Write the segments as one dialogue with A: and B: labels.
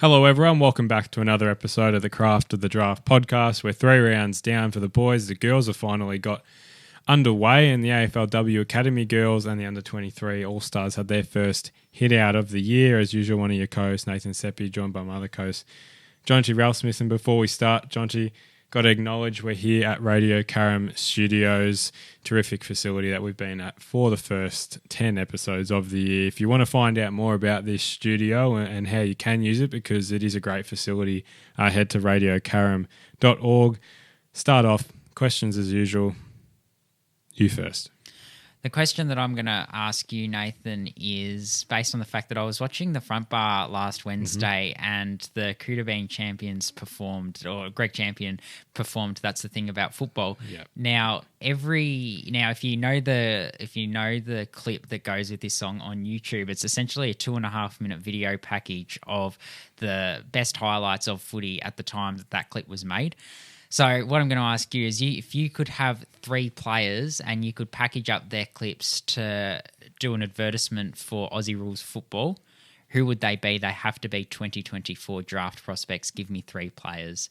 A: Hello everyone, welcome back to another episode of the Craft of the Draft podcast. We're 3 rounds down for the boys. The girls have finally got underway, and the AFLW Academy girls and the U23 All-Stars had their first hit out of the year. As usual, one of your co-hosts, Nathan Seppi, joined by my other co-host, Jonty Ralphsmith. And before we start, Jonty, got to acknowledge we're here at Radio Karam Studios, terrific facility that we've been at for the first 10 episodes of the year. If you want to find out more about this studio and how you can use it, because it is a great facility, head to radiokaram.org. Start off, questions as usual. You first.
B: The question that I'm going to ask you, Nathan, is based on the fact that I was watching the front bar last Wednesday and the Koodabean champions performed, or Greg Champion performed. That's the thing about football.
A: Yep.
B: Now, if you know the clip that goes with this song on YouTube, it's essentially a 2.5 minute video package of the best highlights of footy at the time that clip was made. So what I'm going to ask you is, if you could have 3 players and you could package up their clips to do an advertisement for Aussie Rules Football, who would they be? They have to be 2024 draft prospects. Give me 3 players,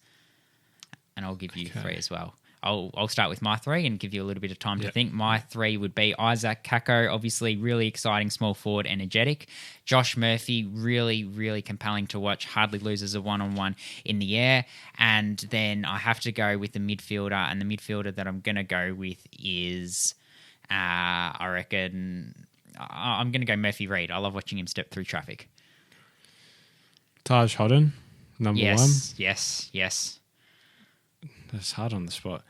B: and I'll give you 3 as well. I'll start with my 3 and give you a little bit of time to think. My 3 would be Isaac Kako, obviously really exciting, small forward, energetic. Josh Murphy, really, really compelling to watch, hardly loses a one-on-one in the air. And then I have to go with the midfielder, and the midfielder that I'm going to go with is, I reckon, I'm going to go Murphy Reid. I love watching him step through traffic.
A: Taj Hodden, number 1.
B: Yes.
A: That's hard on the spot.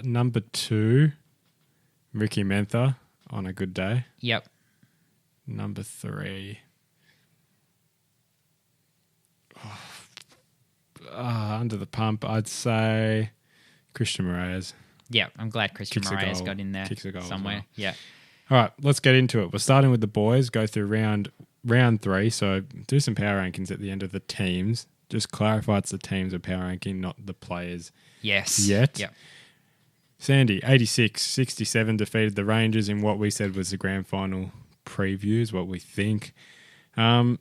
A: Number 2, Ricky Mentha on a good day.
B: Yep.
A: Number 3, under the pump, I'd say Christian Moraes.
B: Yep, I'm glad Christian Moraes got in there somewhere.
A: Well.
B: Yeah.
A: All right, let's get into it. We're starting with the boys, go through round 3. So do some power rankings at the end of the teams. Just clarify it's the teams of power ranking, not the players.
B: Yes.
A: Yet.
B: Yep.
A: Sandy, 86-67, defeated the Rangers in what we said was the grand final previews, what we think. Go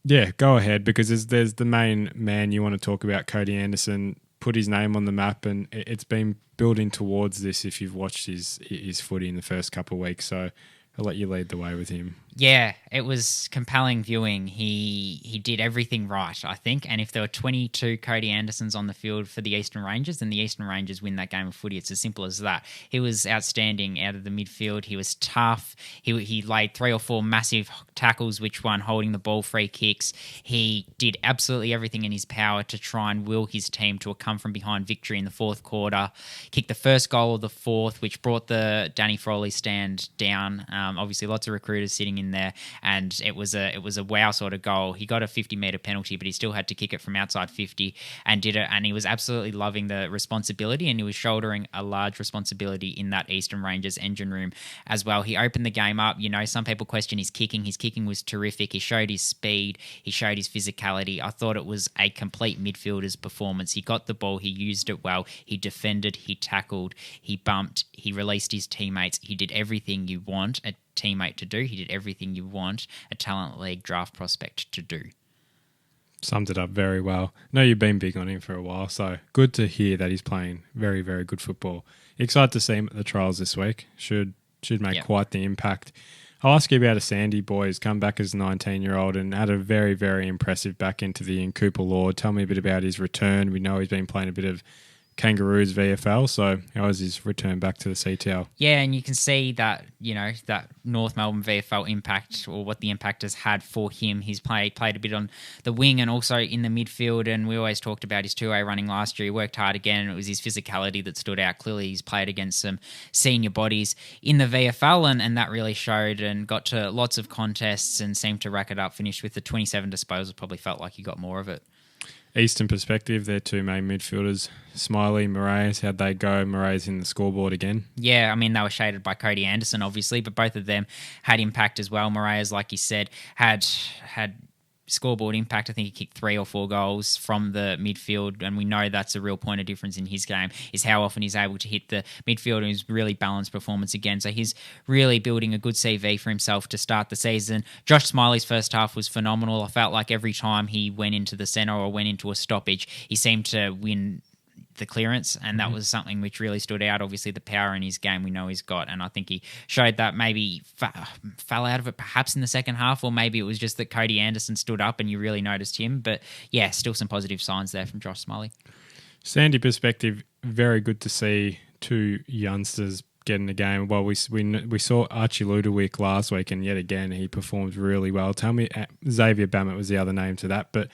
A: ahead, because there's the main man you want to talk about, Cody Anderson, put his name on the map, and it's been building towards this if you've watched his footy in the first couple of weeks. So I'll let you lead the way with him.
B: Yeah, it was compelling viewing. He did everything right, I think. And if there were 22 Cody Andersons on the field for the Eastern Rangers, then the Eastern Rangers win that game of footy. It's as simple as that. He was outstanding out of the midfield. He was tough. He laid 3 or 4 massive tackles, which won holding the ball, free kicks. He did absolutely everything in his power to try and will his team to a come-from-behind victory in the fourth quarter. Kicked the first goal of the fourth, which brought the Danny Frawley stand down. Obviously, lots of recruiters sitting in there, and it was a wow sort of goal. He got a 50-meter penalty, but he still had to kick it from outside 50 and did it, and he was absolutely loving the responsibility, and he was shouldering a large responsibility in that Eastern Rangers engine room as well. He opened the game up. Some people question his kicking. His kicking was terrific. He showed his speed. He showed his physicality. I thought it was a complete midfielder's performance. He got the ball. He used it well. He defended. He tackled. He bumped. He released his teammates. He did everything you want a teammate to do. He did everything you want a talent league draft prospect to do.
A: Summed it up very well. I know you've been big on him for a while, so good to hear that he's playing very, very good football. Excited to see him at the trials this week. Should make quite the impact. I'll ask you about a Sandy boy who's come back as a 19-year-old and had a very, very impressive back into the Cooper Lord. Tell me a bit about his return. We know he's been playing a bit of Kangaroos VFL, so how was his return back to the CTL?
B: Yeah, and you can see that, that North Melbourne VFL impact, or what the impact has had for him. He's played a bit on the wing and also in the midfield, and we always talked about his 2A running last year. He worked hard again, and it was his physicality that stood out. Clearly, he's played against some senior bodies in the VFL, and that really showed, and got to lots of contests and seemed to rack it up. Finished with the 27 disposals, probably felt like he got more of it.
A: Eastern perspective, their 2 main midfielders, Smiley, Moraes, how'd they go? Moraes in the scoreboard again?
B: Yeah, I mean, they were shaded by Cody Anderson, obviously, but both of them had impact as well. Moraes, like you said, had scoreboard impact, I think he kicked 3 or 4 goals from the midfield, and we know that's a real point of difference in his game, is how often he's able to hit the midfield, and he's really balanced performance again. So he's really building a good CV for himself to start the season. Josh Smiley's first half was phenomenal. I felt like every time he went into the centre or went into a stoppage, he seemed to win the clearance, and that was something which really stood out. Obviously, the power in his game we know he's got, and I think he showed that. Maybe fell out of it perhaps in the second half, or maybe it was just that Cody Anderson stood up and you really noticed him. But yeah, still some positive signs there from Josh Smiley.
A: Sandy perspective, very good to see 2 youngsters get in the game. Well, we saw Archie Ludowick last week, and yet again he performed really well. Tell me, Xavier Bammett was the other name to that, but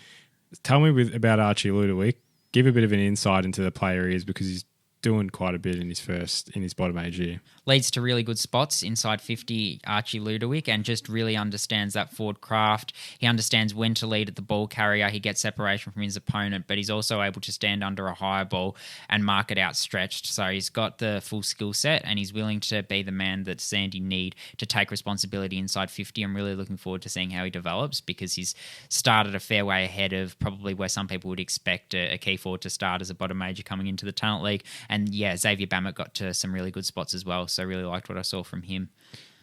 A: tell me about Archie Ludowick. Give a bit of an insight into the player he is, because he's doing quite a bit in his bottom age year.
B: Leads to really good spots inside 50, Archie Ludowick, and just really understands that forward craft. He understands when to lead at the ball carrier. He gets separation from his opponent, but he's also able to stand under a higher ball and mark it outstretched. So he's got the full skill set, and he's willing to be the man that Sandy need to take responsibility inside 50. I'm really looking forward to seeing how he develops, because he's started a fair way ahead of probably where some people would expect a key forward to start as a bottom major coming into the Talent League. And yeah, Xavier Bammett got to some really good spots as well, so I really liked what I saw from him.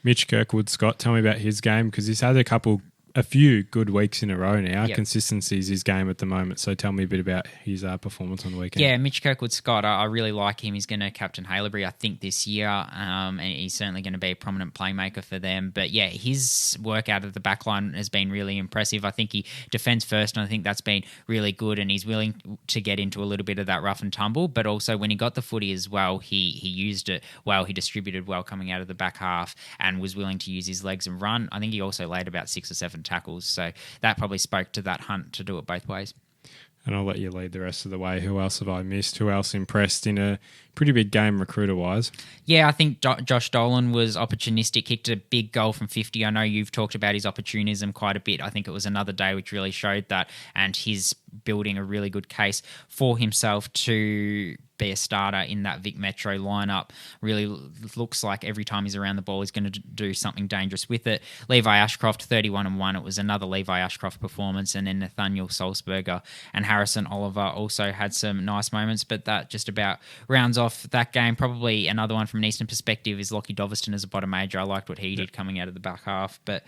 A: Mitch Kirkwood-Scott, tell me about his game, because he's had a few good weeks in a row now. Yep. Consistency is his game at the moment, so tell me a bit about his performance on the weekend.
B: Yeah, Mitch Kirkwood-Scott, I really like him. He's going to captain Haileybury, I think, this year, and he's certainly going to be a prominent playmaker for them. But yeah, his work out of the back line has been really impressive. I think he defends first, and I think that's been really good, and he's willing to get into a little bit of that rough and tumble, but also when he got the footy as well, he used it well. He distributed well coming out of the back half and was willing to use his legs and run. I think he also laid about 6 or 7 tackles, so that probably spoke to that hunt to do it both ways.
A: And I'll let you lead the rest of the way. Who else have I missed? Who else impressed in a pretty big game recruiter-wise?
B: Yeah, I think Josh Dolan was opportunistic, kicked a big goal from 50. I know you've talked about his opportunism quite a bit. I think it was another day which really showed that, and he's building a really good case for himself to be a starter in that Vic Metro lineup. Really looks like every time he's around the ball, he's going to do something dangerous with it. Levi Ashcroft, 31-1. It was another Levi Ashcroft performance. And then Nathaniel Salzberger and Harrison Oliver also had some nice moments, but that just about rounds off that game. Probably another one from an Eastern perspective is Lockie Doverston as a bottom major. I liked what he did coming out of the back half, but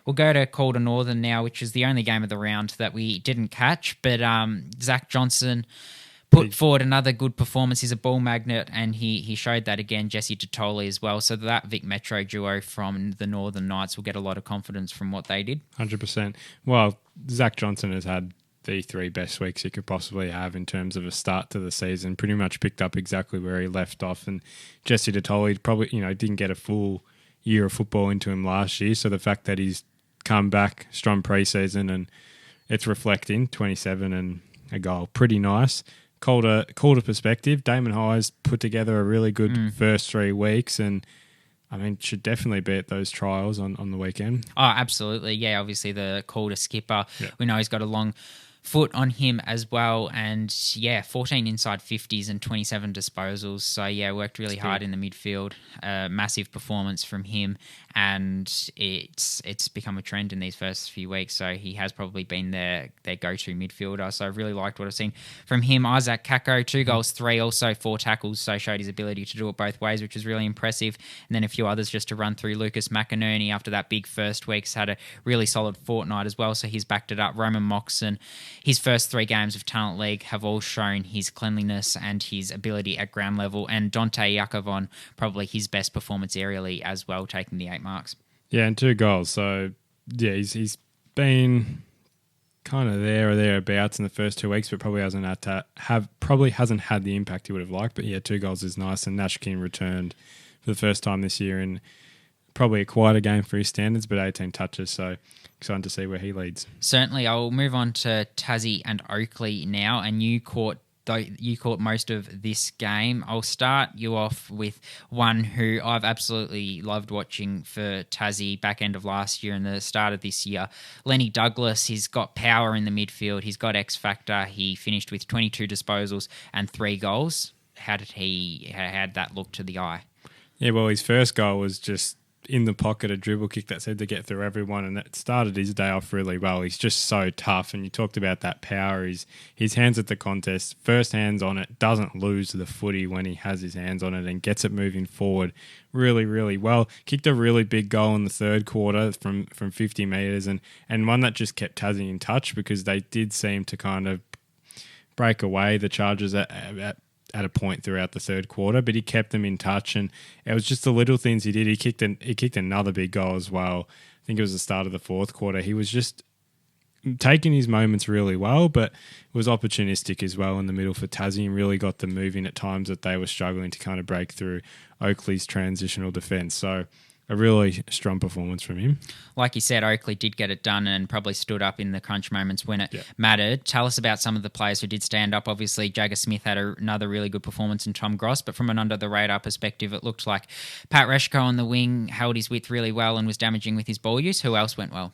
B: we'll go to Calder Northern now, which is the only game of the round that we didn't catch. But Zach Johnson put forward another good performance. He's a ball magnet, and he showed that again. Jesse Totoli as well. So that Vic Metro duo from the Northern Knights will get a lot of confidence from what they did.
A: 100%. Well, Zach Johnson has had the 3 best weeks he could possibly have in terms of a start to the season. Pretty much picked up exactly where he left off. And Jesse Totoli probably, didn't get a full year of football into him last year. So the fact that he's come back strong pre-season and it's reflecting 27 and a goal, pretty nice. Calder perspective, Damon Hayes put together a really good first 3 weeks, and should definitely be at those trials on the weekend. Oh,
B: absolutely. Yeah, obviously the Calder skipper. Yep. We know he's got a long foot on him as well, and 14 inside 50s and 27 disposals. So worked really hard in the midfield. Massive performance from him, and it's become a trend in these first few weeks. So he has probably been their go-to midfielder. So I've really liked what I've seen from him. Isaac Kako, 2 goals, 3, also 4 tackles. So showed his ability to do it both ways, which is really impressive. And then a few others just to run through. Lucas McInerney, after that big first week's had a really solid fortnight as well. So he's backed it up. Roman Moxon, his first 3 games of Talent League have all shown his cleanliness and his ability at ground level. And Dante Yakovon, probably his best performance aerially as well, taking the 8 marks.
A: Yeah, and 2 goals. So, he's been kind of there or thereabouts in the first 2 weeks, but probably hasn't had the impact he would have liked. But 2 goals is nice. And Nashkin returned for the first time this year, and probably a quieter game for his standards, but 18 touches. So excited to see where he leads.
B: Certainly. I'll move on to Tassie and Oakley now, and you caught most of this game. I'll start you off with one who I've absolutely loved watching for Tassie back end of last year and the start of this year. Lenny Douglas, he's got power in the midfield. He's got X factor. He finished with 22 disposals and 3 goals. How did that look to the eye?
A: Yeah, well, his first goal was just in the pocket, a dribble kick that said to get through everyone, and that started his day off really well. He's just so tough, and you talked about that power. His hands at the contest, first hands on it, doesn't lose the footy when he has his hands on it and gets it moving forward really, really well. Kicked a really big goal in the third quarter from 50 metres, and one that just kept Tassie in touch because they did seem to kind of break away the Chargers at a point throughout the third quarter, but he kept them in touch, and it was just the little things he did. He kicked another big goal as well. I think it was the start of the fourth quarter. He was just taking his moments really well, but was opportunistic as well in the middle for Tassie and really got them moving at times that they were struggling to kind of break through Oakley's transitional defence. So a really strong performance from him.
B: Like you said, Oakley did get it done and probably stood up in the crunch moments when it mattered. Tell us about some of the players who did stand up. Obviously, Jagger Smith had another really good performance in Tom Gross, but from an under-the-radar perspective, it looked like Pat Reshko on the wing held his width really well and was damaging with his ball use. Who else went well?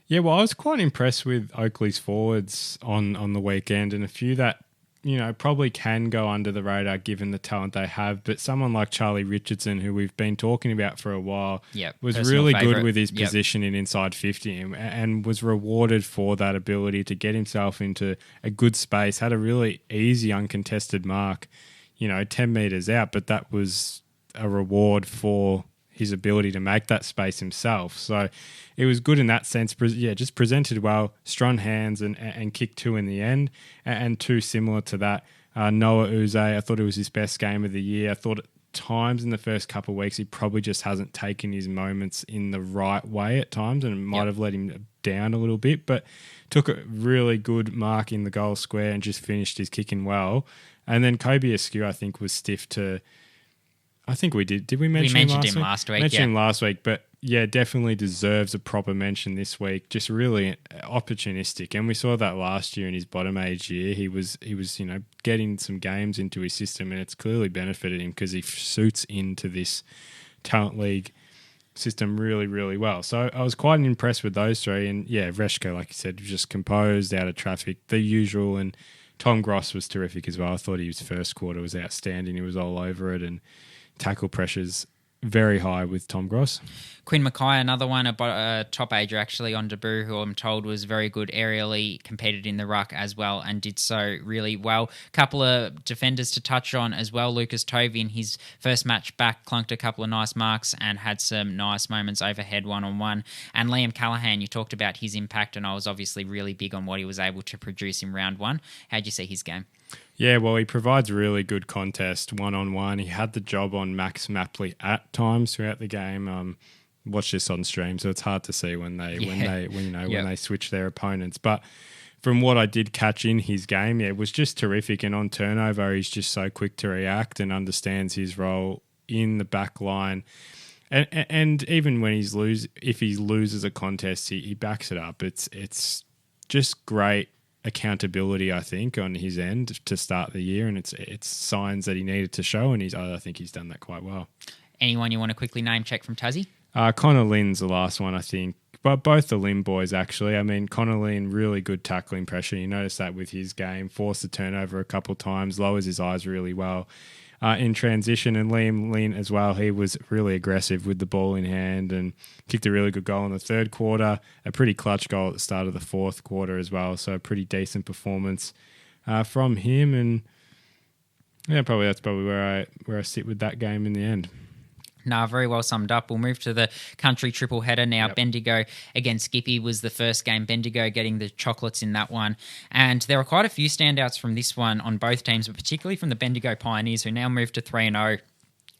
A: Yeah, well, I was quite impressed with Oakley's forwards on the weekend, and a few that, you know, probably can go under the radar given the talent they have. But someone like Charlie Richardson, who we've been talking about for a while, was really good with his position in inside 50 and was rewarded for that ability to get himself into a good space, had a really easy uncontested mark, 10 metres out, but that was a reward for his ability to make that space himself. So it was good in that sense. Just presented well, strong hands and kicked two in the end. And two similar to that, Noah Uze, I thought it was his best game of the year. I thought at times in the first couple of weeks, he probably just hasn't taken his moments in the right way at times and it might have let him down a little bit, but took a really good mark in the goal square and just finished his kicking well. And then Kobe Askew, I think, was stiff to... I think we did. Did we mention him last week? Mentioned him last week, but yeah, definitely deserves a proper mention this week. Just really opportunistic, and we saw that last year in his bottom age year. He was getting some games into his system, and it's clearly benefited him because he suits into this talent league system really, really well. So I was quite impressed with those three, and yeah, Reshko, like you said, just composed, out of traffic, the usual, and Tom Gross was terrific as well. I thought his first quarter was outstanding. He was all over it, and tackle pressures very high with Tom Gross.
B: Quinn Mackay, another one, a top ager actually on debut, who I'm told was very good aerially, competed in the ruck as well and did so really well. Couple of defenders to touch on as well. Lucas Tovey in his first match back clunked a couple of nice marks and had some nice moments overhead one-on-one. And Liam Callaghan, you talked about his impact, and I was obviously really big on what he was able to produce in round one. How'd you see his game?
A: Yeah, well, he provides really good contest one-on-one. He had the job on Max Mapley at times throughout the game. Watch this on stream, so it's hard to see when they switch their opponents. But from what I did catch in his game, it was just terrific. And on turnover, he's just so quick to react and understands his role in the back line. And even when if he loses a contest, he backs it up. It's just great accountability, I think, on his end to start the year, and it's signs that he needed to show, and I think he's done that quite well.
B: Anyone you want to quickly name check from Tassie?
A: Connor Lynn's the last one, I think, but both the Lynn boys actually. I mean, Connor Lynn, really good tackling pressure. You notice that with his game, forced the turnover a couple of times, lowers his eyes really well in transition, and Liam Lynn as well. He was really aggressive with the ball in hand and kicked a really good goal in the third quarter, a pretty clutch goal at the start of the fourth quarter as well, so a pretty decent performance from him. And yeah, that's probably where I sit with that game in the end.
B: Very well summed up. We'll move to the country triple header now. Yep. Bendigo against Skippy was the first game. Bendigo getting the chocolates in that one. And there are quite a few standouts from this one on both teams, but particularly from the Bendigo Pioneers, who now moved to 3-0.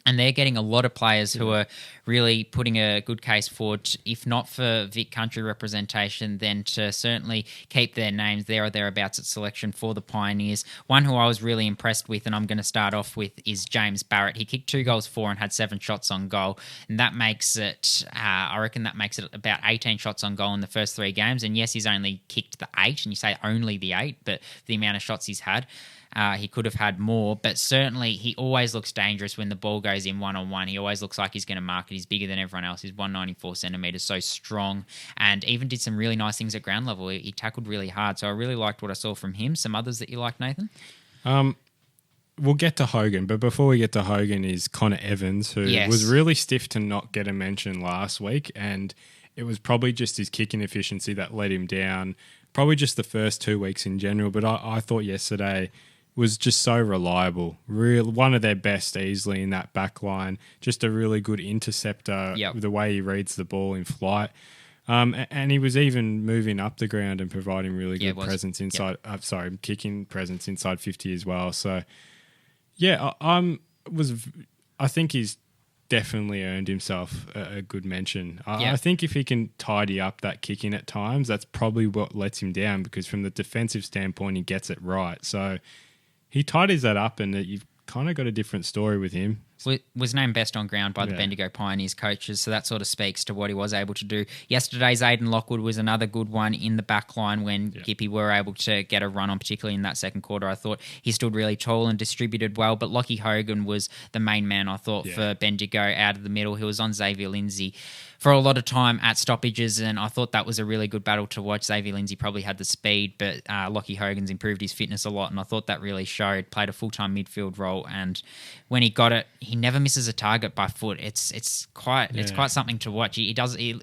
B: And they're getting a lot of players who are really putting a good case forward, if not for Vic country representation, then to certainly keep their names there or thereabouts at selection for the Pioneers. One who I was really impressed with, and I'm going to start off with, is James Barrett. He kicked 2 goals for and had 7 shots on goal. And that makes it, I reckon that makes it about 18 shots on goal in the first 3 games. And yes, he's only kicked the 8, and you say only the 8, but the amount of shots he's had. He could have had more, but certainly he always looks dangerous when the ball goes in one-on-one. He always looks like he's going to mark it. He's bigger than everyone else. He's 194 centimetres, so strong, and even did some really nice things at ground level. He tackled really hard, so I really liked what I saw from him. Some others that you like, Nathan?
A: we'll get to Hogan, but before we get to Hogan is Connor Evans, who was really stiff to not get a mention last week, and it was probably just his kicking efficiency that let him down, probably just the first 2 weeks in general, but I thought yesterday was just so reliable. One of their best easily in that back line, just a really good interceptor, the way he reads the ball in flight. And he was even moving up the ground and providing really good presence inside. Kicking presence inside 50 as well. So, I think he's definitely earned himself a good mention. I think if he can tidy up that kicking at times, that's probably what lets him down, because from the defensive standpoint, he gets it right. So he tidies that up, and you've kind of got a different story with him.
B: Was named best on ground by the Bendigo Pioneers coaches, so that sort of speaks to what he was able to do. Yesterday's Aidan Lockwood was another good one in the back line when Gippy were able to get a run on, particularly in that second quarter. I thought he stood really tall and distributed well, but Lockie Hogan was the main man, I thought, for Bendigo out of the middle. He was on Xavier Lindsay for a lot of time at stoppages, and I thought that was a really good battle to watch. Xavier Lindsay probably had the speed, but Lockie Hogan's improved his fitness a lot, and I thought that really showed. Played a full-time midfield role, and when he got it, he never misses a target by foot. It's quite something to watch. He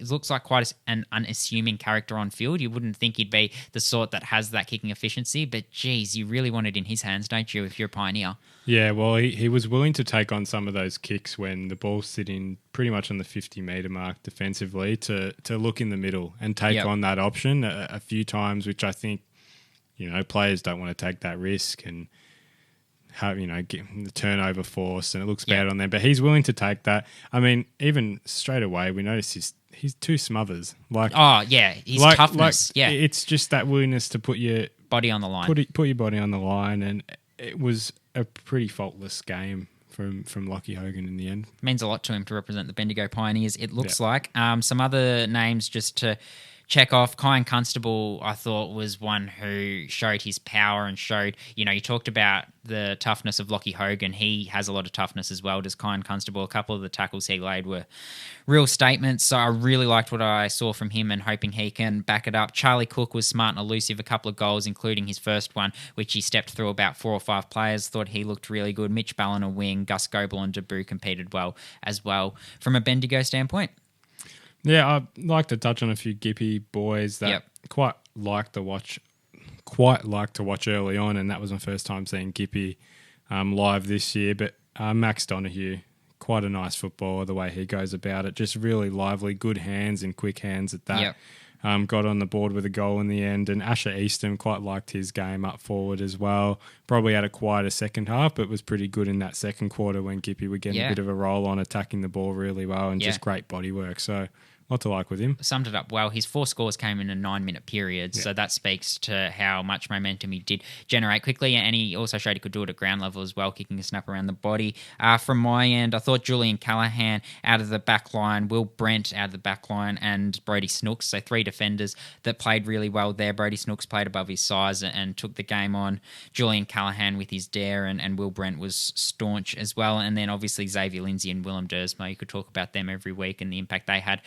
B: looks like quite an unassuming character on field. You wouldn't think he'd be the sort that has that kicking efficiency, but geez, you really want it in his hands, don't you, if you're a Pioneer?
A: Yeah, well, he was willing to take on some of those kicks when the ball's sitting pretty much on the 50-metre mark defensively to look in the middle and take on that option a few times, which I think, players don't want to take that risk and have, get the turnover force, and it looks bad on them. But he's willing to take that. I mean, even straight away, we notice he's two smothers.
B: His toughness.
A: It's just that willingness to put your
B: body on the line.
A: Put your body on the line, and it was a pretty faultless game from Lockie Hogan in the end.
B: Means a lot to him to represent the Bendigo Pioneers, it looks like. Some other names just to check off. Kyan Constable, I thought, was one who showed his power and showed, you talked about the toughness of Lockie Hogan. He has a lot of toughness as well, does Kyan Constable. A couple of the tackles he laid were real statements. So I really liked what I saw from him and hoping he can back it up. Charlie Cook was smart and elusive, a couple of goals, including his first one, which he stepped through about 4 or 5 players. Thought he looked really good. Mitch Ballin, a wing. Gus Goebel and Debu competed well as well from a Bendigo standpoint.
A: Yeah, I'd like to touch on a few Gippy boys that quite like to watch early on, and that was my first time seeing Gippy live this year. But Max Donoghue, quite a nice footballer, the way he goes about it. Just really lively, good hands and quick hands at that. Got on the board with a goal in the end. And Asher Easton, quite liked his game up forward as well. Probably had a quieter second half, but was pretty good in that second quarter when Gippy were getting a bit of a roll on, attacking the ball really well, and just great body work. So lot to like with him.
B: Summed it up well. His 4 scores came in a 9-minute period, so that speaks to how much momentum he did generate quickly, and he also showed he could do it at ground level as well, kicking a snap around the body. From my end, I thought Julian Callahan out of the back line, Will Brent out of the back line, and Brody Snooks, so 3 defenders that played really well there. Brody Snooks played above his size and took the game on. Julian Callahan with his dare, and Will Brent was staunch as well. And then obviously Xavier Lindsay and Willem Dersma, you could talk about them every week and the impact they had.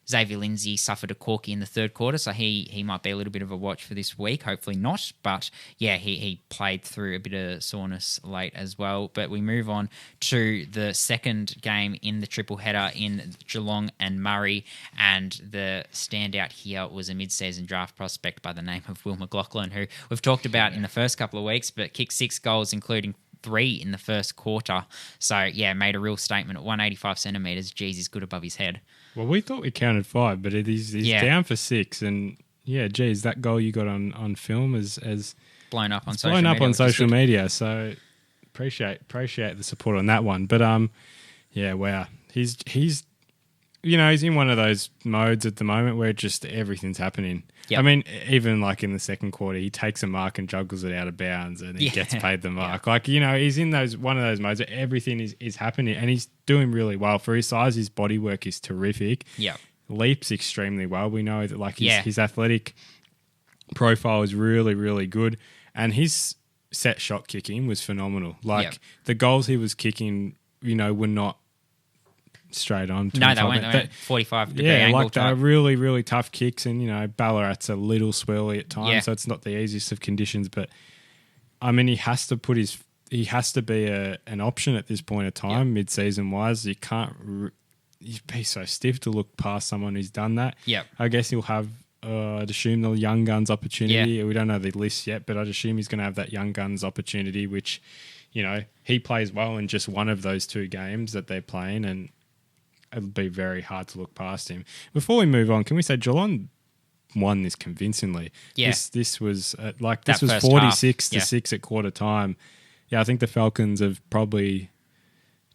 B: Xavier Lindsay suffered a corky in the third quarter, so he might be a little bit of a watch for this week. Hopefully not, but he played through a bit of soreness late as well. But we move on to the second game in the triple header in Geelong and Murray, and the standout here was a mid-season draft prospect by the name of Will McLaughlin, who we've talked about in the first couple of weeks, but kicked 6 goals, including 3 in the first quarter. So, made a real statement at 185 centimetres. Geez, he's good above his head. Well,
A: we thought we counted 5, but he's down for 6. And, geez, that goal you got on film is
B: blown up on
A: social media. So, appreciate the support on that one. But, wow. He's in one of those modes at the moment where just everything's happening. Yep. I mean, even like in the second quarter, he takes a mark and juggles it out of bounds, and he gets paid the mark. Like, he's in one of those modes where everything is happening, and he's doing really well. For his size, his body work is terrific.
B: Yeah.
A: Leaps extremely well. We know that his athletic profile is really, really good, and his set shot kicking was phenomenal. The goals he was kicking, were not straight on.
B: No, they went 45 degree angle.
A: They're really, really tough kicks, and Ballarat's a little swirly at times, so it's not the easiest of conditions. But I mean, he has to put his he has to be an option at this point of time, mid-season wise. You can't you'd be so stiff to look past someone who's done that.
B: Yep.
A: I guess he'll have, I'd assume, the young guns opportunity. Yeah. We don't know the list yet, but I'd assume he's going to have that young guns opportunity, which, you know, he plays well in just one of those 2 games that they're playing, and it'll be very hard to look past him. Before we move on, can we say Geelong won this convincingly?
B: Yeah.
A: This was this was 46-6 at quarter time. Yeah, I think the Falcons have probably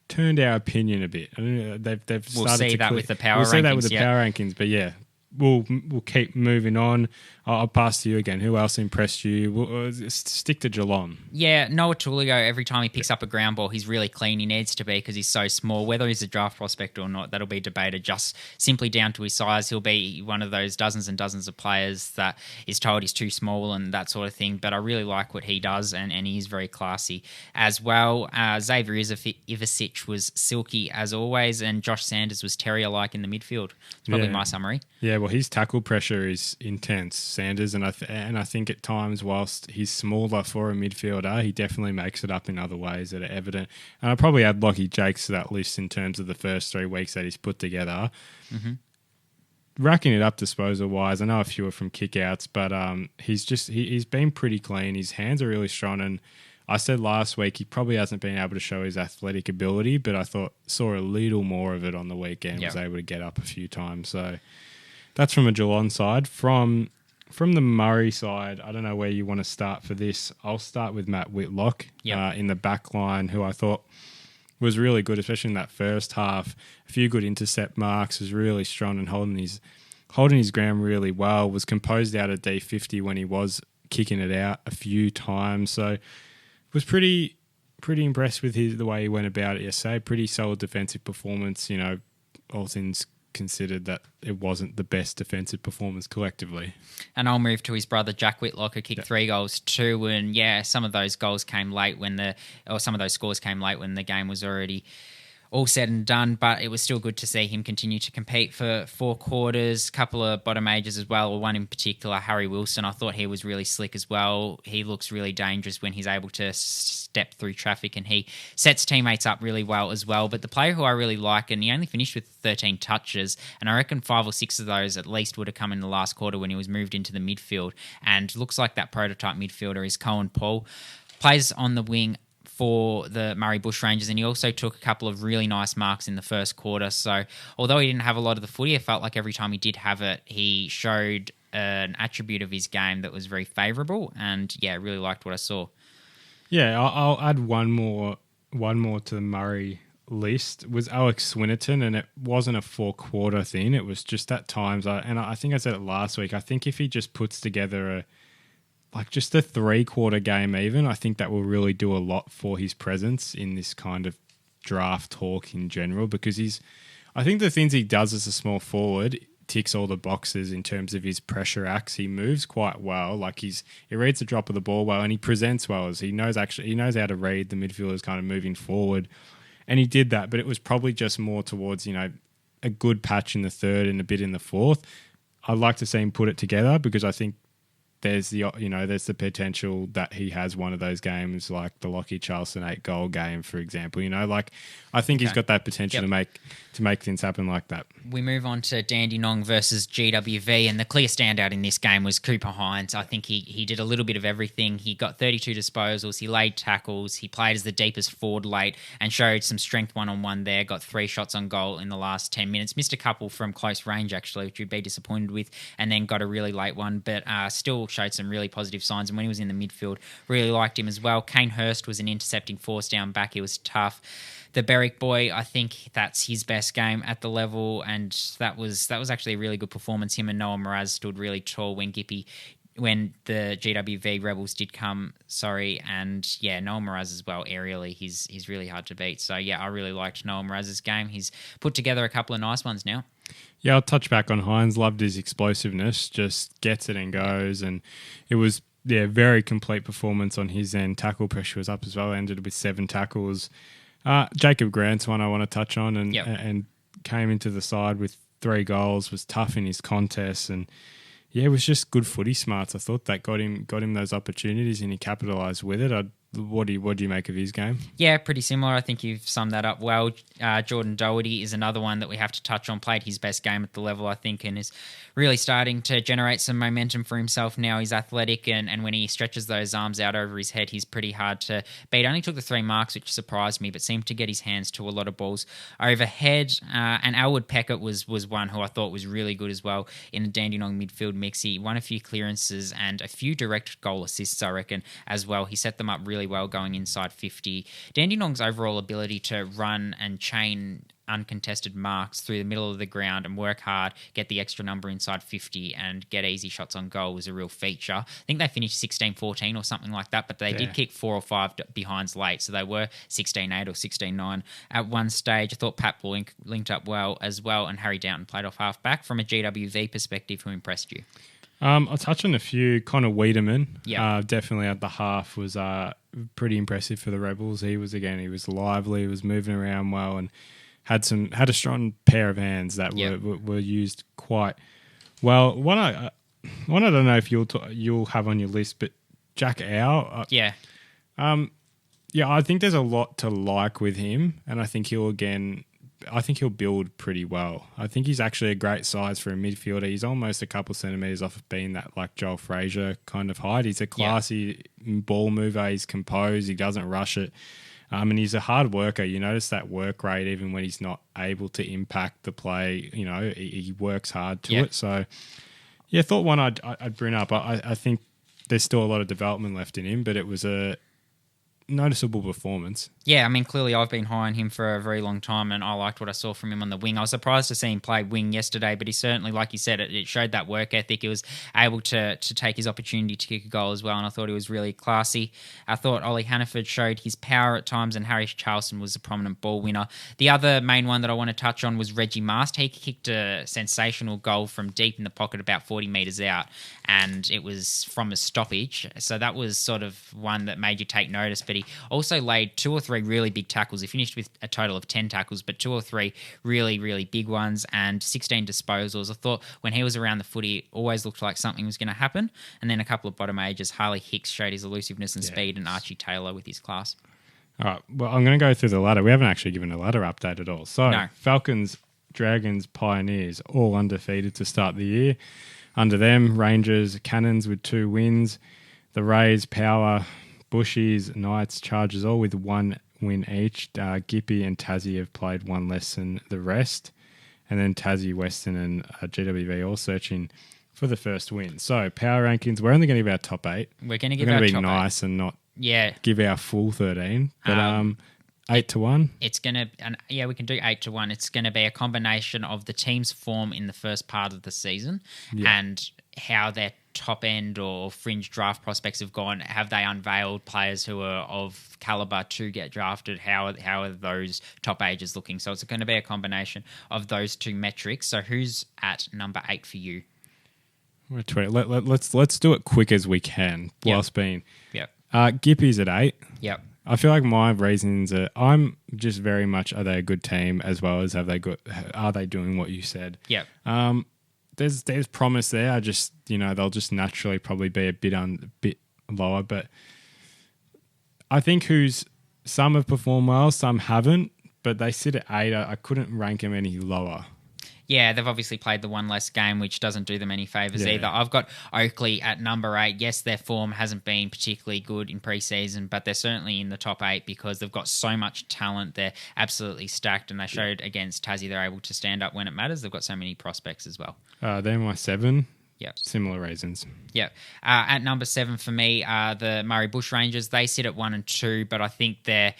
A: turned our opinion a bit. I don't know, they've
B: we'll
A: started
B: see
A: to
B: that with the power rankings.
A: We'll see that with the power rankings, but yeah. We'll keep moving on. I'll pass to you again. Who else impressed you? We'll stick to Geelong.
B: Yeah, Noah Tulio, every time he picks up a ground ball, he's really clean. He needs to be because he's so small. Whether he's a draft prospect or not, that'll be debated just simply down to his size. He'll be one of those dozens and dozens of players that is told he's too small and that sort of thing. But I really like what he does, and he's very classy as well. Xavier Ivasic was silky as always, and Josh Sanders was terrier-like in the midfield. It's probably my summary.
A: Yeah, well, his tackle pressure is intense, Sanders, and I think at times, whilst he's smaller for a midfielder, he definitely makes it up in other ways that are evident. And I'd probably add Lockie Jakes to that list in terms of the first 3 weeks that he's put together. Mm-hmm. Racking it up disposal-wise, I know a few are from kickouts, but he's been pretty clean. His hands are really strong, and I said last week he probably hasn't been able to show his athletic ability, but I saw a little more of it on the weekend. Was able to get up a few times, so that's from a Geelong side. From the Murray side, I don't know where you want to start for this. I'll start with Matt Whitlock in the back line, who I thought was really good, especially in that first half. A few good intercept marks, was really strong and holding his ground really well. Was composed out at D50 when he was kicking it out a few times. So was pretty impressed with the way he went about it yesterday. Pretty solid defensive performance, you know, all things considered that it wasn't the best defensive performance collectively.
B: And I'll move to his brother Jack Whitlock, who kicked 3 goals too. And some of those goals came late some of those scores came late when the game was already all said and done, but it was still good to see him continue to compete for 4 quarters. A couple of bottom ages as well, or one in particular, Harry Wilson. I thought he was really slick as well. He looks really dangerous when he's able to step through traffic, and he sets teammates up really well as well. But the player who I really like, and he only finished with 13 touches, and I reckon 5 or 6 of those at least would have come in the last quarter when he was moved into the midfield, and looks like that prototype midfielder is Cohen Paul. Plays on the wing for the Murray Bushrangers, and he also took a couple of really nice marks in the first quarter. So although he didn't have a lot of the footy, it felt like every time he did have it, he showed an attribute of his game that was very favourable, and really liked what I saw.
A: Yeah, I'll add one more to the Murray list. Was Alex Swinnerton, and it wasn't a 4-quarter thing. It was just at times, and I think I said it last week, I think if he just puts together just a 3-quarter game even, I think that will really do a lot for his presence in this kind of draft talk in general, because I think the things he does as a small forward ticks all the boxes in terms of his pressure acts. He moves quite well, he reads the drop of the ball well, and he presents well. As he knows how to read the midfielders kind of moving forward, and he did that, but it was probably just more towards, a good patch in the third and a bit in the fourth. I'd like to see him put it together, because I think there's the potential that he has one of those games like the Lockie Charleston 8-goal game, for example. I think he's got that potential to make things happen like that.
B: We move on to Dandenong versus GWV, and the clear standout in this game was Cooper Hines. I think he did a little bit of everything. He got 32 disposals, he laid tackles, he played as the deepest forward late and showed some strength one-on-one there, got 3 shots on goal in the last 10 minutes, missed a couple from close range actually, which you'd be disappointed with, and then got a really late one, but still showed some really positive signs. And when he was in the midfield, really liked him as well. Kane Hurst was an intercepting force down back. He was tough. The Berwick boy, I think that's his best game at the level, and that was actually a really good performance. Him and Noah Mraz stood really tall when the GWV Rebels did come, and Noah Mraz as well, aerially, he's really hard to beat. So I really liked Noah Mraz's game. He's put together a couple of nice ones now.
A: Yeah, I'll touch back on Hines. Loved his explosiveness, just gets it and goes, and it was very complete performance on his end. Tackle pressure was up as well, ended with 7 tackles. Jacob Grant's one I want to touch on, and came into the side with 3 goals, was tough in his contests, and it was just good footy smarts. I thought that got him those opportunities, and he capitalised with it. I'd what do you make of his game?
B: Yeah, pretty similar. I think you've summed that up well. Jordan Doherty is another one that we have to touch on. Played his best game at the level, I think, and is really starting to generate some momentum for himself now. He's athletic, and when he stretches those arms out over his head, he's pretty hard to beat. Only took the 3 marks, which surprised me, but seemed to get his hands to a lot of balls overhead. And Elwood Peckett was one who I thought was really good as well in the Dandenong midfield mix. He won a few clearances and a few direct goal assists, I reckon, as well. He set them up really well going inside 50. Dandenong's overall ability to run and chain uncontested marks through the middle of the ground and work hard, get the extra number inside 50 and get easy shots on goal was a real feature. I think they finished 16-14 or something like that, but they did kick 4 or 5 behinds late, so they were 16-8 or 16-9 at one stage. I thought Pat linked up well as well, and Harry Downton played off half-back. From a GWV perspective, who impressed you?
A: I'll touch on a few. Connor Wiedemann,
B: Yep.
A: definitely at the half, was pretty impressive for the Rebels. He was lively, he was moving around well, and had a strong pair of hands that were used quite well. One I don't know if you'll have on your list, but Jack Au. I think there's a lot to like with him, and I think he'll build pretty well. I think he's actually a great size for a midfielder. He's almost a couple centimetres off of being that like Joel Frazier kind of height. He's a classy ball mover. He's composed. He doesn't rush it. And he's a hard worker. You notice that work rate even when he's not able to impact the play. You know, he works hard to it. So, yeah, thought one I'd bring up. I think there's still a lot of development left in him, but it was a noticeable performance.
B: Yeah, I mean, clearly I've been high on him for a very long time, and I liked what I saw from him on the wing. I was surprised to see him play wing yesterday, but he certainly, like you said, it showed that work ethic. He was able to take his opportunity to kick a goal as well, and I thought he was really classy. I thought Ollie Hannaford showed his power at times, and Harry Charleston was a prominent ball winner. The other main one that I want to touch on was Reggie Mast. He kicked a sensational goal from deep in the pocket about 40 metres out, and it was from a stoppage. So that was sort of one that made you take notice, but he also laid 2 or 3 really big tackles. He finished with a total of 10 tackles, but 2 or 3 really, really big ones and 16 disposals. I thought when he was around the footy, it always looked like something was going to happen. And then a couple of bottom ages, Harley Hicks showed his elusiveness and speed, and Archie Taylor with his class.
A: All right, well, I'm going to go through the ladder. We haven't actually given a ladder update at all. So,
B: No.
A: Falcons, Dragons, Pioneers, all undefeated to start the year. Under them, Rangers, Cannons with 2 wins. The Rays, Power, Bushies, Knights, Chargers, all with 1 win each. Gippy and Tassie have played 1 less than the rest. And then Tassie, Western and GWV all searching for the first win. So, power rankings, we're only going to give our top 8.
B: We're going to give our top 8.
A: We're going to be nice and not
B: Yeah.
A: give our full 13. But 8-1.
B: It's going to, we can do 8-1. It's going to be a combination of the team's form in the first part of the season and how their top end or fringe draft prospects have gone. Have they unveiled players who are of caliber to get drafted? How are those top ages looking? So it's going to be a combination of those 2 metrics. So who's at number 8 for you?
A: Let's do it quick as we can. Whilst being Gippy's at 8.
B: Yep.
A: I feel like my reasons are I'm just very much, are they a good team, as well as are they doing what you said?
B: Yep.
A: There's promise there. I just, they'll just naturally probably be a bit lower, but I think some have performed well, some haven't, but they sit at 8. I couldn't rank them any lower.
B: Yeah, they've obviously played the 1 less game, which doesn't do them any favours either. I've got Oakley at number 8. Yes, their form hasn't been particularly good in pre-season, but they're certainly in the top 8 because they've got so much talent. They're absolutely stacked, and they showed against Tassie they're able to stand up when it matters. They've got so many prospects as well.
A: They're my 7.
B: Yep.
A: Similar reasons.
B: Yep. At number 7 for me are the Murray Bush Rangers. They sit at 1 and 2, but I think they're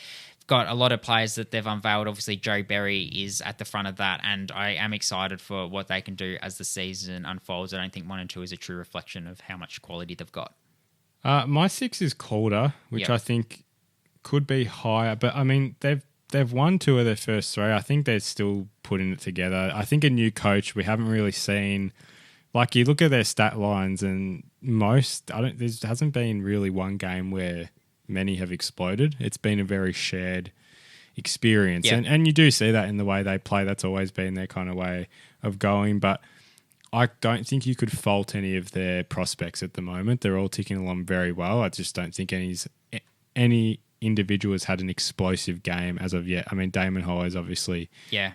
B: got a lot of players that they've unveiled. Obviously, Joe Berry is at the front of that, and I am excited for what they can do as the season unfolds. I don't think 1 and 2 is a true reflection of how much quality they've got.
A: My 6 is Calder, which I think could be higher, but I mean they've won 2 of their first 3. I think they're still putting it together. I think a new coach, we haven't really seen. Like, you look at their stat lines, and there hasn't been really one game where many have exploded. It's been a very shared experience.
B: Yeah.
A: And you do see that in the way they play. That's always been their kind of way of going. But I don't think you could fault any of their prospects at the moment. They're all ticking along very well. I just don't think any individual has had an explosive game as of yet. I mean, Damon Hollow's obviously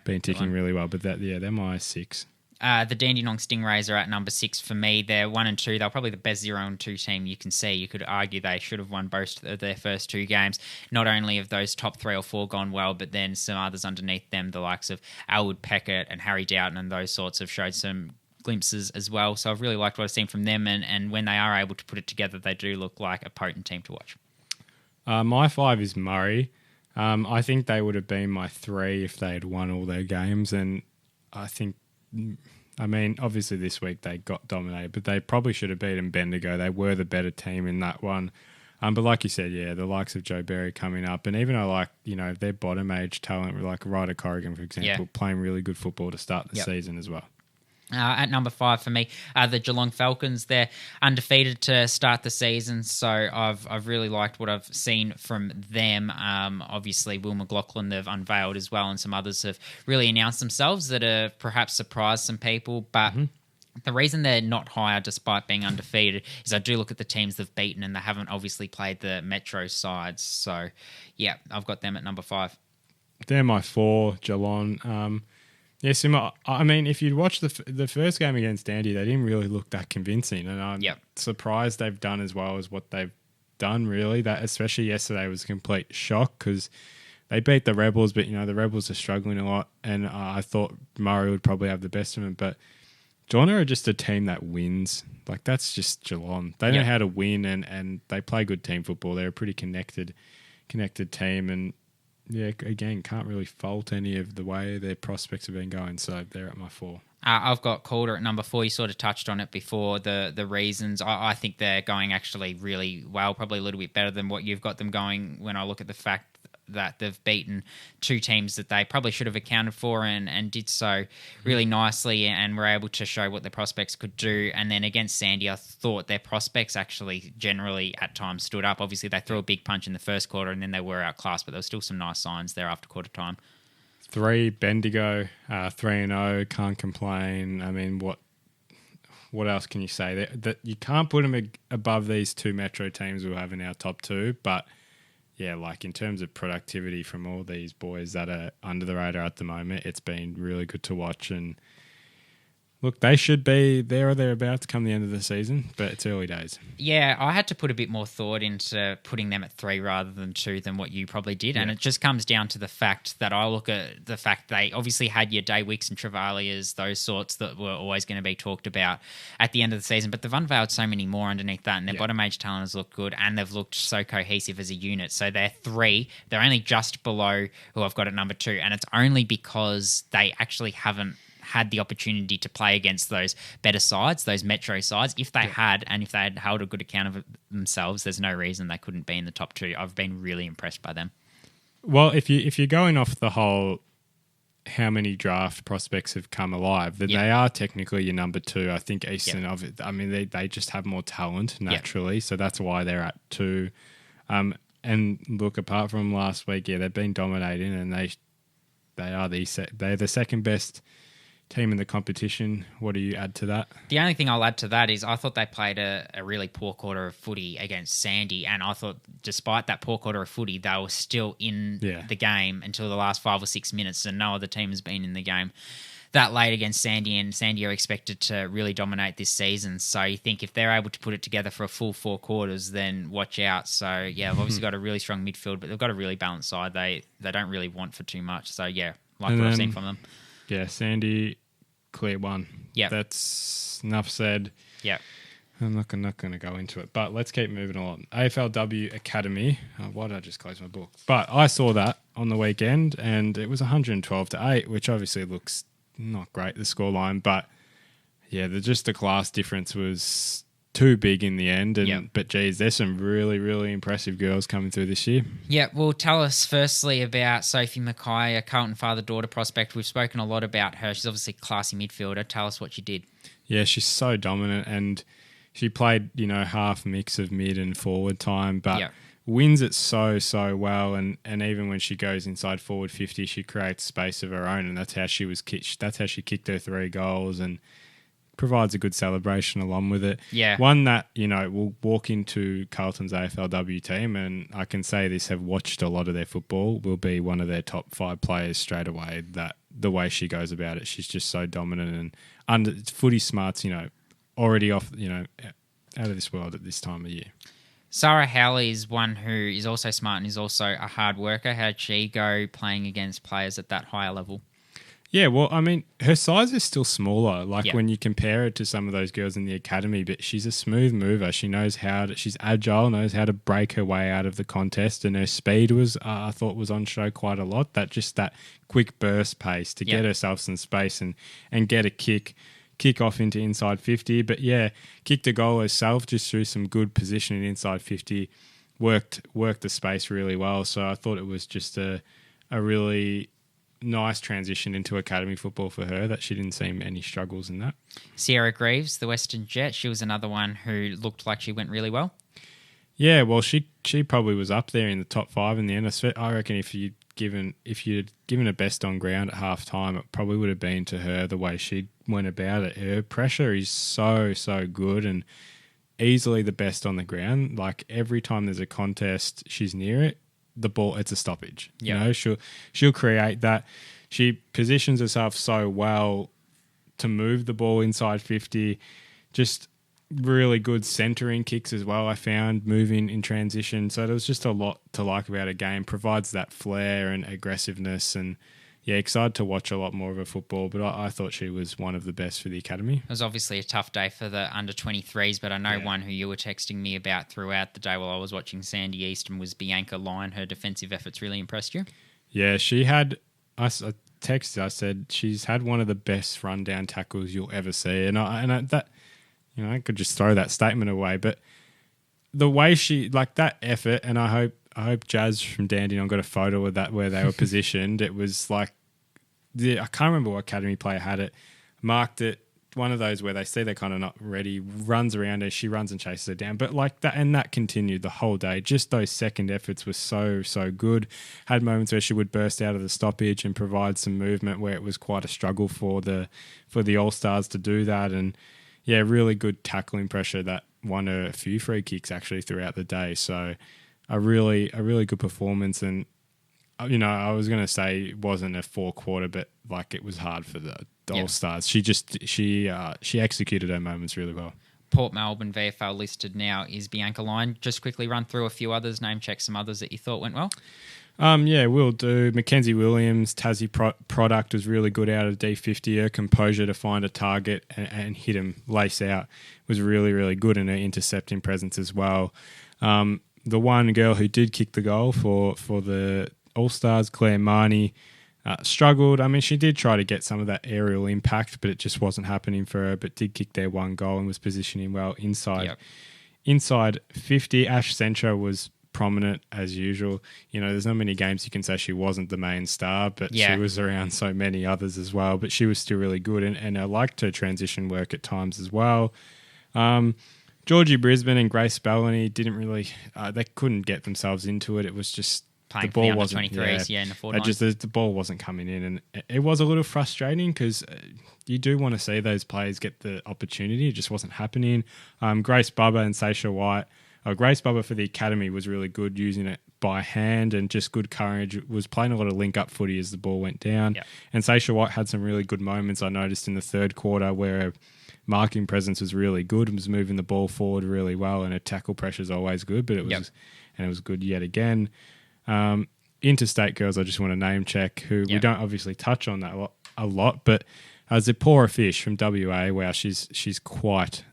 A: been ticking really well, but they're my 6.
B: The Dandenong Stingrays are at number 6 for me. They're 1 and 2. They're probably the best 0-2 team you can see. You could argue they should have won both of their first 2 games. Not only have those top 3 or 4 gone well, but then some others underneath them, the likes of Elwood Peckett and Harry Doughton and those sorts have showed some glimpses as well. So I've really liked what I've seen from them, and when they are able to put it together, they do look like a potent team to watch.
A: My 5 is Murray. I think they would have been my 3 if they had won all their games, and I mean, obviously this week they got dominated, but they probably should have beaten Bendigo. They were the better team in that one. But like you said, the likes of Joe Berry coming up, and even I like, their bottom age talent, like Ryder Corrigan, for example, playing really good football to start the season as well.
B: At number 5 for me, the Geelong Falcons. They're undefeated to start the season, so I've really liked what I've seen from them. Obviously, Will McLaughlin they've unveiled as well, and some others have really announced themselves that have perhaps surprised some people. But the reason they're not higher despite being undefeated is I do look at the teams they've beaten, and they haven't obviously played the Metro sides. So, yeah, I've got them at number 5.
A: They're my 4, Geelong. Yes, I mean, if you'd watched the first game against Dandy, they didn't really look that convincing, and I'm surprised they've done as well as what they've done, really. That especially yesterday was a complete shock because they beat the Rebels, but, the Rebels are struggling a lot, and I thought Murray would probably have the best of them, but Geelong are just a team that wins. Like, that's just Geelong. They know how to win, and they play good team football. They're a pretty connected team, and again, can't really fault any of the way their prospects have been going, so they're at my 4.
B: I've got Calder at number 4. You sort of touched on it before, the reasons. I think they're going actually really well, probably a little bit better than what you've got them going when I look at the fact that they've beaten 2 teams that they probably should have accounted for and did so really nicely and were able to show what their prospects could do. And then against Sandy, I thought their prospects actually generally at times stood up. Obviously, they threw a big punch in the first quarter and then they were outclassed, but there were still some nice signs there after quarter time.
A: 3, Bendigo, 3-0, can't complain. I mean, what else can you say? That you can't put them above these 2 Metro teams we'll have in our top 2, but like in terms of productivity from all these boys that are under the radar at the moment, it's been really good to watch. And look, they should be there or thereabouts come the end of the season, but it's early days. Yeah,
B: I had to put a bit more thought into putting them at 3 rather than 2 than what you probably did. And it just comes down to the fact that I look at the fact they obviously had your Day Wicks and Travalias, those sorts that were always going to be talked about at the end of the season, but they've unveiled so many more underneath that, and their bottom age talent has looked good, and they've looked so cohesive as a unit. So they're 3. They're only just below who I've got at number 2, and it's only because they actually haven't had the opportunity to play against those better sides, those Metro sides. If they had, and if they had held a good account of themselves, there's no reason they couldn't be in the top 2. I've been really impressed by them.
A: Well, if you're going off the whole how many draft prospects have come alive, that they are technically your number 2. I think Eastern of it. I mean, they just have more talent naturally, so that's why they're at 2. And look, apart from last week, they've been dominating, and they're the second best team in the competition. What do you add to that?
B: The only thing I'll add to that is I thought they played a really poor quarter of footy against Sandy, and I thought despite that poor quarter of footy, they were still in the game until the last 5 or 6 minutes, and no other team has been in the game that late against Sandy, and Sandy are expected to really dominate this season. So you think if they're able to put it together for a full 4 quarters, then watch out. So they've obviously got a really strong midfield, but they've got a really balanced side. They don't really want for too much. So like what I've seen from them.
A: Yeah, Sandy, clear 1.
B: Yeah,
A: that's enough said.
B: Yeah,
A: I'm not going to go into it, but let's keep moving along. AFLW Academy. Why did I just close my book? But I saw that on the weekend, and it was 112-8, which obviously looks not great, the scoreline, but the class difference was too big in the end. But geez, there's some really, really impressive girls coming through this year. Yeah,
B: well, tell us firstly about Sophie Mackay, a Carlton father-daughter prospect. We've spoken a lot about her. She's obviously a classy midfielder. Tell us what she did.
A: Yeah, she's so dominant, and she played, half mix of mid and forward time, but wins it so well, and even when she goes inside forward 50, she creates space of her own, and that's how she was kicked. That's how she kicked her 3 goals, and provides a good celebration along with it.
B: Yeah.
A: One that, will walk into Carlton's AFLW team, and I can say this, have watched a lot of their football, will be one of their top 5 players straight away. That the way she goes about it, she's just so dominant and footy smarts, already off, out of this world at this time of year.
B: Sarah Howley is one who is also smart and is also a hard worker. How'd she go playing against players at that higher level?
A: Yeah, well, I mean, her size is still smaller, when you compare it to some of those girls in the academy, but she's a smooth mover. She knows she's agile, knows how to break her way out of the contest, and her speed was, I thought, was on show quite a lot. That quick burst pace to get herself some space and get a kick off into inside 50. But yeah, kicked a goal herself just through some good positioning inside 50, worked the space really well. So I thought it was just a really nice transition into academy football for her, that she didn't seem any struggles in that.
B: Sierra Greaves, the Western Jet, she was another one who looked like she went really well.
A: Yeah, well, she probably was up there in the top 5 in the end. I reckon if you'd given a best on ground at half time, it probably would have been to her the way she went about it. Her pressure is so good and easily the best on the ground. Like every time there's a contest, she's near it. The ball, it's a stoppage.
B: Yep.
A: She'll create that. She positions herself so well to move the ball inside 50. Just really good centering kicks as well, I found, moving in transition. So there was just a lot to like about her game. Provides that flair and aggressiveness, and yeah, excited to watch a lot more of her football, but I thought she was one of the best for the academy.
B: It was obviously a tough day for the under-23s, but I know one who you were texting me about throughout the day while I was watching Sandy Easton was Bianca Lyon. Her defensive efforts really impressed you?
A: Yeah, she had... I texted, I said, she's had one of the best rundown tackles you'll ever see. And I could just throw that statement away, but the way she... Like that effort, and I hope Jazz from Dandenong got a photo of that where they were positioned. It was like, I can't remember what academy player had it, marked it, one of those where they see they're kind of not ready, runs around her, she runs and chases her down. But like that, and that continued the whole day. Just those second efforts were so good. Had moments where she would burst out of the stoppage and provide some movement where it was quite a struggle for the All-Stars to do that. And yeah, really good tackling pressure that won her a few free kicks actually throughout the day. So a really good performance. And I was going to say it wasn't a 4-quarter, but like it was hard for the All-Stars. She executed her moments really well.
B: Port Melbourne VFL listed now is Bianca Lyon. Just quickly run through a few others, name check some others that you thought went well.
A: Yeah, we'll do. Mackenzie Williams, Tassie product was really good out of D50. Her composure to find a target and hit him lace out was really, really good, and her intercepting presence as well. The one girl who did kick the goal for the All-Stars, Claire Marnie, struggled. I mean, she did try to get some of that aerial impact, but it just wasn't happening for her, but did kick their one goal and was positioning well inside 50. Ash Sentra was prominent as usual. There's not many games you can say she wasn't the main star, but she was around so many others as well, but she was still really good, and I liked her transition work at times as well. Georgie Brisbane and Grace Bellany didn't really, they couldn't get themselves into it. It was just
B: playing
A: the ball
B: for the
A: wasn't,
B: under-23s, in the forward line.
A: The ball wasn't coming in, and it was a little frustrating because you do want to see those players get the opportunity. It just wasn't happening. Grace Bubba and Saisha White, Grace Bubba for the academy was really good using it by hand and just good courage. Was playing a lot of link-up footy as the ball went down. Yep. And Saisha White had some really good moments I noticed in the third quarter where her marking presence was really good and was moving the ball forward really well, and her tackle pressure is always good, but it was good yet again. Interstate girls, I just want to name check, who we don't obviously touch on that a lot, but Zipporah Fish from WA, wow, she's quite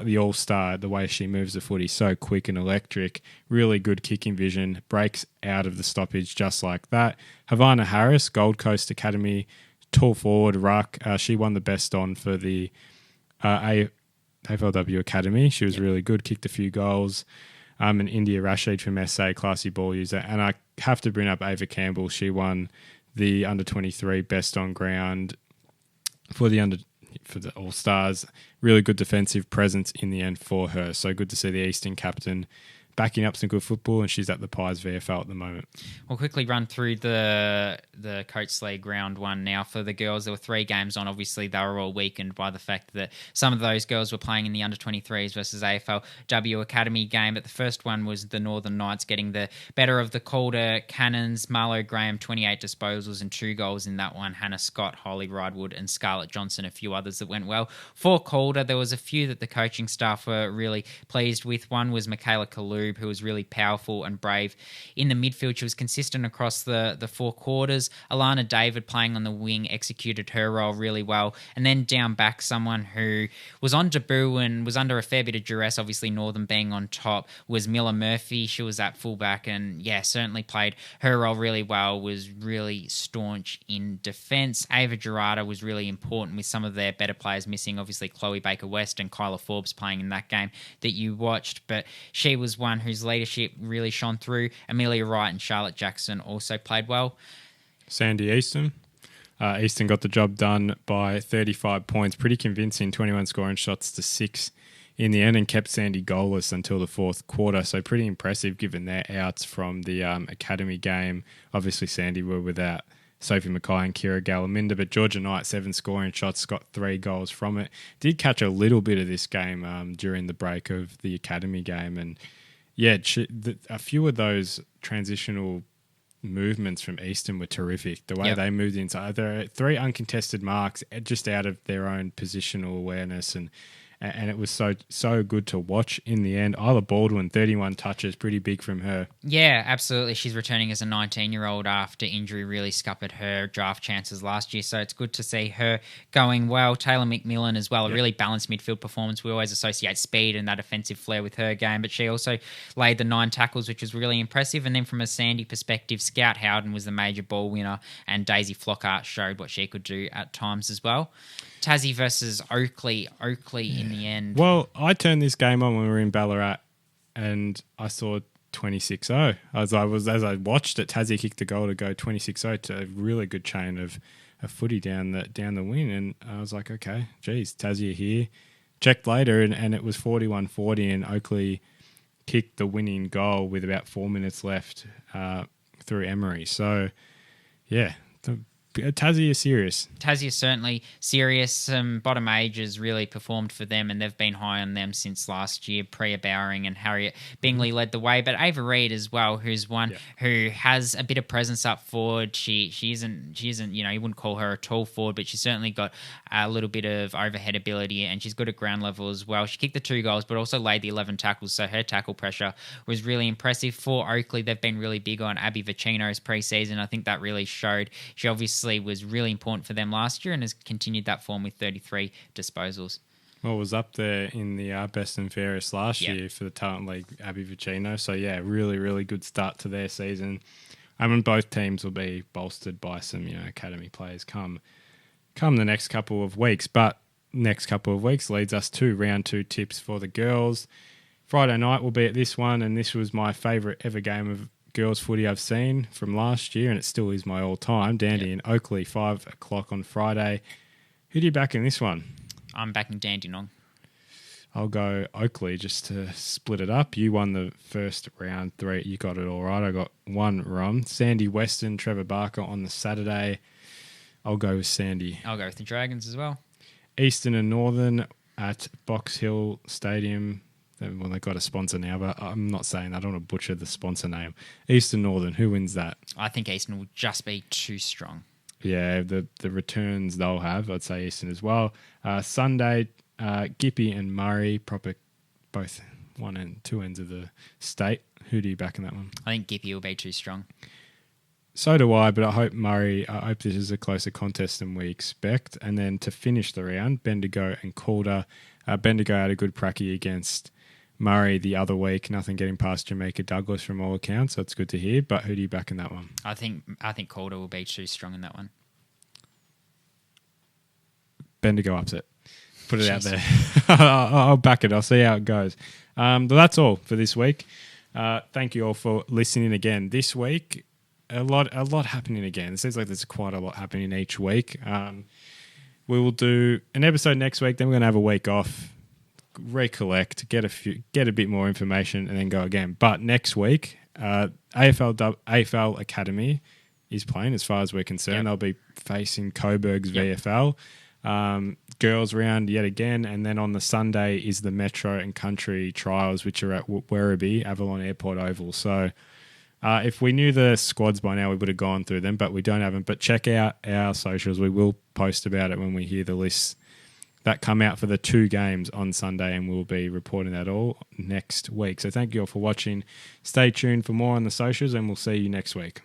A: the all-star, the way she moves the footy, so quick and electric, really good kicking vision, breaks out of the stoppage just like that. Havana Harris, Gold Coast Academy, tall forward, ruck, she won the best on for the AFLW Academy. She was really good, kicked a few goals. And India Rashid from SA, classy ball user. And I have to bring up Ava Campbell. She won the under-23 best on ground for the All-Stars. Really good defensive presence in the end for her. So good to see the Eastern captain backing up some good football, and she's at the Pies VFL at the moment.
B: We'll quickly run through the Coates League round one now for the girls. There were 3 games on. Obviously, they were all weakened by the fact that some of those girls were playing in the under-23s versus AFLW Academy game. But the first one was the Northern Knights getting the better of the Calder Cannons. Marlo Graham, 28 disposals and 2 goals in that one. Hannah Scott, Holly Ridewood and Scarlett Johnson, a few others that went well. For Calder, there was a few that the coaching staff were really pleased with. One was Michaela Kaloob, who was really powerful and brave in the midfield. She was consistent across the 4 quarters. Alana David, playing on the wing, executed her role really well. And then down back, someone who was on debut and was under a fair bit of duress, obviously Northern being on top, was Miller Murphy. She was at fullback and, certainly played her role really well, was really staunch in defence. Ava Gerarda was really important with some of their better players missing. Obviously, Chloe Baker-West and Kyla Forbes playing in that game that you watched, but she was one whose leadership really shone through. Amelia Wright and Charlotte Jackson also played well.
A: Sandy Easton. Easton got the job done by 35 points. Pretty convincing, 21 scoring shots to 6 in the end, and kept Sandy goalless until the 4th quarter. So pretty impressive given their outs from the academy game. Obviously, Sandy were without Sophie Mackay and Kira Galaminda, but Georgia Knight, 7 scoring shots, got 3 goals from it. Did catch a little bit of this game during the break of the academy game, and a few of those transitional movements from Easton were terrific. The way they moved inside, there are 3 uncontested marks just out of their own positional awareness, and it was so good to watch in the end. Isla Baldwin, 31 touches, pretty big from her.
B: Yeah, absolutely. She's returning as a 19-year-old after injury really scuppered her draft chances last year, so it's good to see her going well. Taylor McMillan as well, a really balanced midfield performance. We always associate speed and that offensive flair with her game, but she also laid the 9 tackles, which was really impressive. And then from a Sandy perspective, Scout Howden was the major ball winner, and Daisy Flockhart showed what she could do at times as well. Tassie versus Oakley in the end.
A: Well, I turned this game on when we were in Ballarat and I saw 26-0. As I watched it, Tassie kicked a goal to go 26-0 to a really good chain of footy down the wing, and I was like, okay, geez, Tassie are here. Checked later and it was 41-40, and Oakley kicked the winning goal with about 4 minutes left through Emery. So, yeah, Tassie is serious.
B: Tassie is certainly serious. Some bottom ages really performed for them, and they've been high on them since last year. Priya Bowering and Harriet Bingley led the way, but Ava Reid as well, who's one who has a bit of presence up forward. She isn't, you wouldn't call her a tall forward, but she's certainly got a little bit of overhead ability, and she's good at ground level as well. She kicked the 2 goals, but also laid the 11 tackles, so her tackle pressure was really impressive. For Oakley, they've been really big on Abby Vicino's pre-season. I think that really showed. She obviously was really important for them last year and has continued that form with 33 disposals.
A: Well, was up there in the best and fairest last year for the Talent League, Abby Vicino. So, really, really good start to their season. I mean, both teams will be bolstered by some, academy players come the next couple of weeks. But next couple of weeks leads us to round 2 tips for the girls. Friday night will be at this one, and this was my favourite ever game of girls footy I've seen from last year, and it still is my all-time. Dandy and Oakley, 5 o'clock on Friday. Who do you back in this one?
B: I'm backing Dandenong.
A: I'll go Oakley just to split it up. You won the first round 3. You got it all right. I got 1 wrong. Sandy Weston, Trevor Barker on the Saturday. I'll go with Sandy.
B: I'll go with the Dragons as well.
A: Eastern and Northern at Box Hill Stadium. Well, they've got a sponsor now, but I'm not saying that. I don't want to butcher the sponsor name. Eastern Northern, who wins that?
B: I think Eastern will just be too strong.
A: Yeah, the returns they'll have, I'd say Eastern as well. Sunday, Gippy and Murray, both 1 and 2 ends of the state. Who do you back in that one?
B: I think Gippy will be too strong.
A: So do I, but I hope this is a closer contest than we expect. And then to finish the round, Bendigo and Calder. Bendigo had a good pracky against Murray the other week, nothing getting past Jamaica Douglas from all accounts, so it's good to hear. But who do you back in that one?
B: I think Calder will be too strong in that one.
A: Bendigo upset. Put it out there. I'll back it. I'll see how it goes. But that's all for this week. Thank you all for listening again. This week, a lot happening again. It seems like there's quite a lot happening each week. We will do an episode next week, then we're going to have a week off. recollect, get a bit more information, and then go again. But next week, AFL Academy is playing. As far as we're concerned, they'll be facing Coburg's VFL. Girls round yet again, and then on the Sunday is the Metro and Country Trials, which are at Werribee, Avalon Airport Oval. So if we knew the squads by now, we would have gone through them, but we don't have them. But check out our socials. We will post about it when we hear the lists that come out for the 2 games on Sunday, and we'll be reporting that all next week. So thank you all for watching. Stay tuned for more on the socials, and we'll see you next week.